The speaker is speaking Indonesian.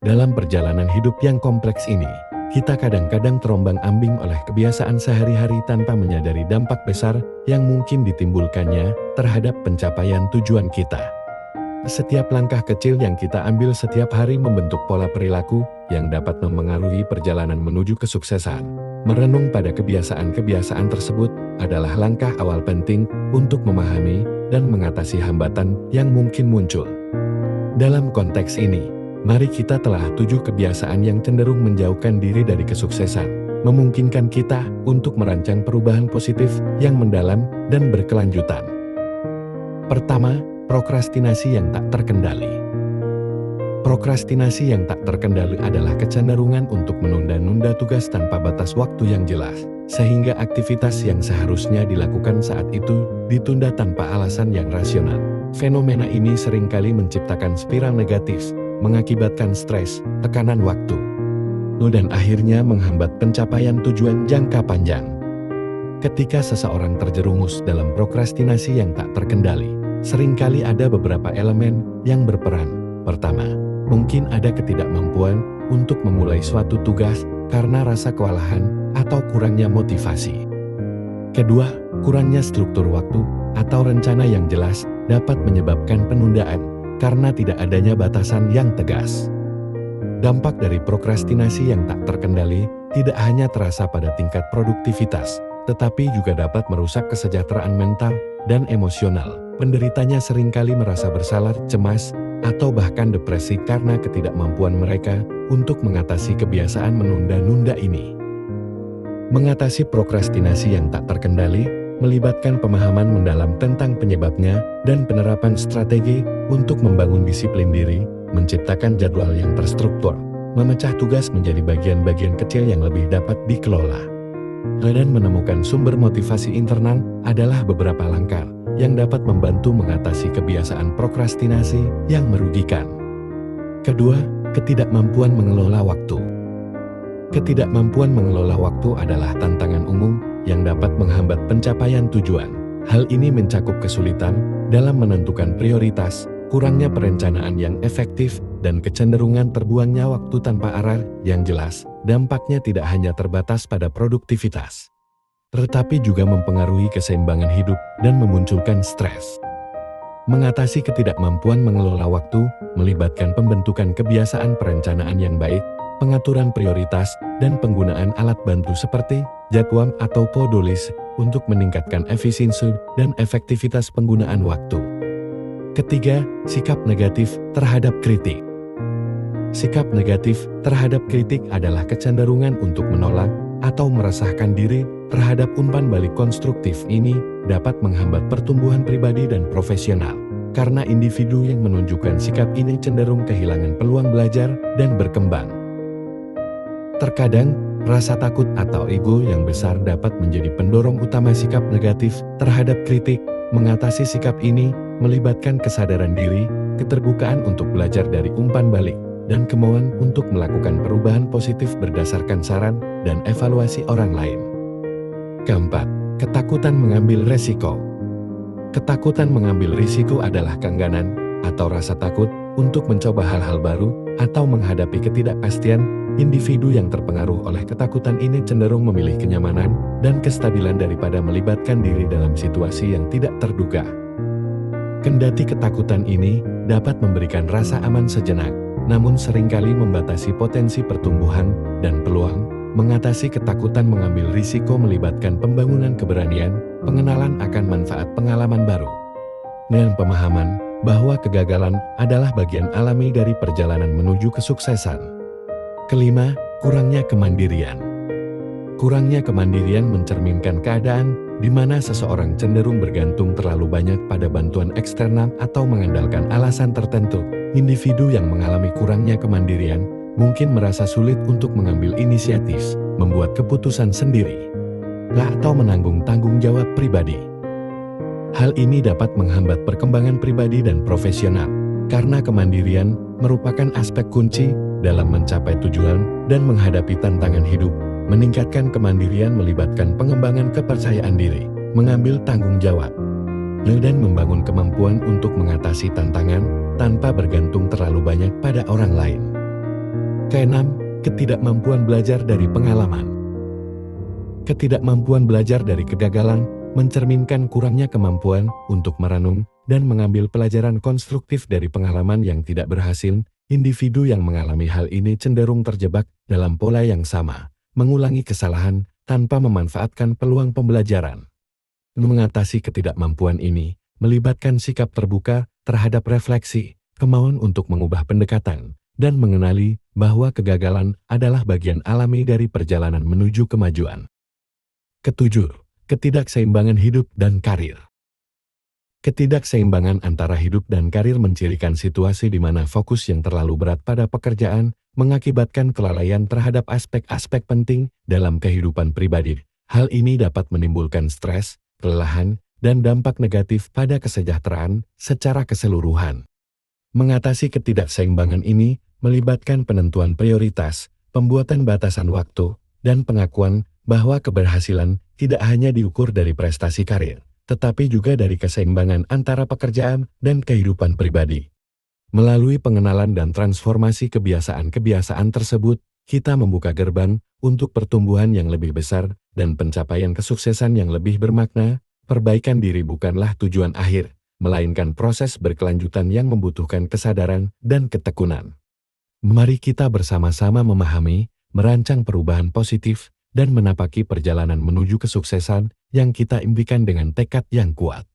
Dalam perjalanan hidup yang kompleks ini, kita kadang-kadang terombang-ambing oleh kebiasaan sehari-hari tanpa menyadari dampak besar yang mungkin ditimbulkannya terhadap pencapaian tujuan kita. Setiap langkah kecil yang kita ambil setiap hari membentuk pola perilaku yang dapat memengaruhi perjalanan menuju kesuksesan. Merenung pada kebiasaan-kebiasaan tersebut adalah langkah awal penting untuk memahami dan mengatasi hambatan yang mungkin muncul. Dalam konteks ini, mari kita telah 7 kebiasaan yang cenderung menjauhkan diri dari kesuksesan, memungkinkan kita untuk merancang perubahan positif yang mendalam dan berkelanjutan. Pertama, prokrastinasi yang tak terkendali. Prokrastinasi yang tak terkendali adalah kecenderungan untuk menunda-nunda tugas tanpa batas waktu yang jelas, sehingga aktivitas yang seharusnya dilakukan saat itu ditunda tanpa alasan yang rasional. Fenomena ini seringkali menciptakan spiral negatif, mengakibatkan stres, tekanan waktu, dan akhirnya menghambat pencapaian tujuan jangka panjang. Ketika seseorang terjerumus dalam prokrastinasi yang tak terkendali, seringkali ada beberapa elemen yang berperan. Pertama, mungkin ada ketidakmampuan untuk memulai suatu tugas karena rasa kewalahan atau kurangnya motivasi. Kedua, kurangnya struktur waktu atau rencana yang jelas dapat menyebabkan penundaan karena tidak adanya batasan yang tegas. Dampak dari prokrastinasi yang tak terkendali tidak hanya terasa pada tingkat produktivitas, tetapi juga dapat merusak kesejahteraan mental dan emosional. Penderitanya seringkali merasa bersalah, cemas, atau bahkan depresi karena ketidakmampuan mereka untuk mengatasi kebiasaan menunda-nunda ini. Mengatasi prokrastinasi yang tak terkendali melibatkan pemahaman mendalam tentang penyebabnya dan penerapan strategi untuk membangun disiplin diri, menciptakan jadwal yang terstruktur, memecah tugas menjadi bagian-bagian kecil yang lebih dapat dikelola, dan menemukan sumber motivasi internal adalah beberapa langkah yang dapat membantu mengatasi kebiasaan prokrastinasi yang merugikan. Kedua, ketidakmampuan mengelola waktu. Ketidakmampuan mengelola waktu adalah tantangan umum yang dapat menghambat pencapaian tujuan. Hal ini mencakup kesulitan dalam menentukan prioritas, kurangnya perencanaan yang efektif, dan kecenderungan terbuangnya waktu tanpa arah yang jelas. Dampaknya tidak hanya terbatas pada produktivitas, tetapi juga mempengaruhi keseimbangan hidup dan memunculkan stres. Mengatasi ketidakmampuan mengelola waktu melibatkan pembentukan kebiasaan perencanaan yang baik, pengaturan prioritas, dan penggunaan alat bantu seperti jadwal atau to-do list untuk meningkatkan efisiensi dan efektivitas penggunaan waktu. Ketiga, sikap negatif terhadap kritik. Sikap negatif terhadap kritik adalah kecenderungan untuk menolak atau meresahkan diri terhadap umpan balik konstruktif. Ini dapat menghambat pertumbuhan pribadi dan profesional, karena individu yang menunjukkan sikap ini cenderung kehilangan peluang belajar dan berkembang. Terkadang, rasa takut atau ego yang besar dapat menjadi pendorong utama sikap negatif terhadap kritik. Mengatasi sikap ini melibatkan kesadaran diri, keterbukaan untuk belajar dari umpan balik, dan kemauan untuk melakukan perubahan positif berdasarkan saran dan evaluasi orang lain. Keempat, ketakutan mengambil resiko. Ketakutan mengambil risiko adalah keengganan atau rasa takut untuk mencoba hal-hal baru atau menghadapi ketidakpastian. Individu yang terpengaruh oleh ketakutan ini cenderung memilih kenyamanan dan kestabilan daripada melibatkan diri dalam situasi yang tidak terduga. Kendati ketakutan ini dapat memberikan rasa aman sejenak, namun seringkali membatasi potensi pertumbuhan dan peluang. Mengatasi ketakutan mengambil risiko melibatkan pembangunan keberanian, pengenalan akan manfaat pengalaman baru, dan pemahaman bahwa kegagalan adalah bagian alami dari perjalanan menuju kesuksesan. Kelima, kurangnya kemandirian. Kurangnya kemandirian mencerminkan keadaan di mana seseorang cenderung bergantung terlalu banyak pada bantuan eksternal atau mengandalkan alasan tertentu. Individu yang mengalami kurangnya kemandirian mungkin merasa sulit untuk mengambil inisiatif, membuat keputusan sendiri, atau menanggung tanggung jawab pribadi. Hal ini dapat menghambat perkembangan pribadi dan profesional, karena kemandirian merupakan aspek kunci dalam mencapai tujuan dan menghadapi tantangan hidup. Meningkatkan kemandirian melibatkan pengembangan kepercayaan diri, mengambil tanggung jawab, dan membangun kemampuan untuk mengatasi tantangan tanpa bergantung terlalu banyak pada orang lain. Keenam, ketidakmampuan belajar dari pengalaman. Ketidakmampuan belajar dari kegagalan mencerminkan kurangnya kemampuan untuk merenung dan mengambil pelajaran konstruktif dari pengalaman yang tidak berhasil. Individu yang mengalami hal ini cenderung terjebak dalam pola yang sama, mengulangi kesalahan tanpa memanfaatkan peluang pembelajaran. Mengatasi ketidakmampuan ini melibatkan sikap terbuka terhadap refleksi, kemauan untuk mengubah pendekatan, dan mengenali bahwa kegagalan adalah bagian alami dari perjalanan menuju kemajuan. Ketujuh, ketidakseimbangan hidup dan karir. Ketidakseimbangan antara hidup dan karir mencirikan situasi di mana fokus yang terlalu berat pada pekerjaan mengakibatkan kelalaian terhadap aspek-aspek penting dalam kehidupan pribadi. Hal ini dapat menimbulkan stres, kelelahan, dan dampak negatif pada kesejahteraan secara keseluruhan. Mengatasi ketidakseimbangan ini melibatkan penentuan prioritas, pembuatan batasan waktu, dan pengakuan bahwa keberhasilan tidak hanya diukur dari prestasi karir, tetapi juga dari keseimbangan antara pekerjaan dan kehidupan pribadi. Melalui pengenalan dan transformasi kebiasaan-kebiasaan tersebut, kita membuka gerbang untuk pertumbuhan yang lebih besar dan pencapaian kesuksesan yang lebih bermakna. Perbaikan diri bukanlah tujuan akhir, melainkan proses berkelanjutan yang membutuhkan kesadaran dan ketekunan. Mari kita bersama-sama memahami, merancang perubahan positif, dan menapaki perjalanan menuju kesuksesan yang kita impikan dengan tekad yang kuat.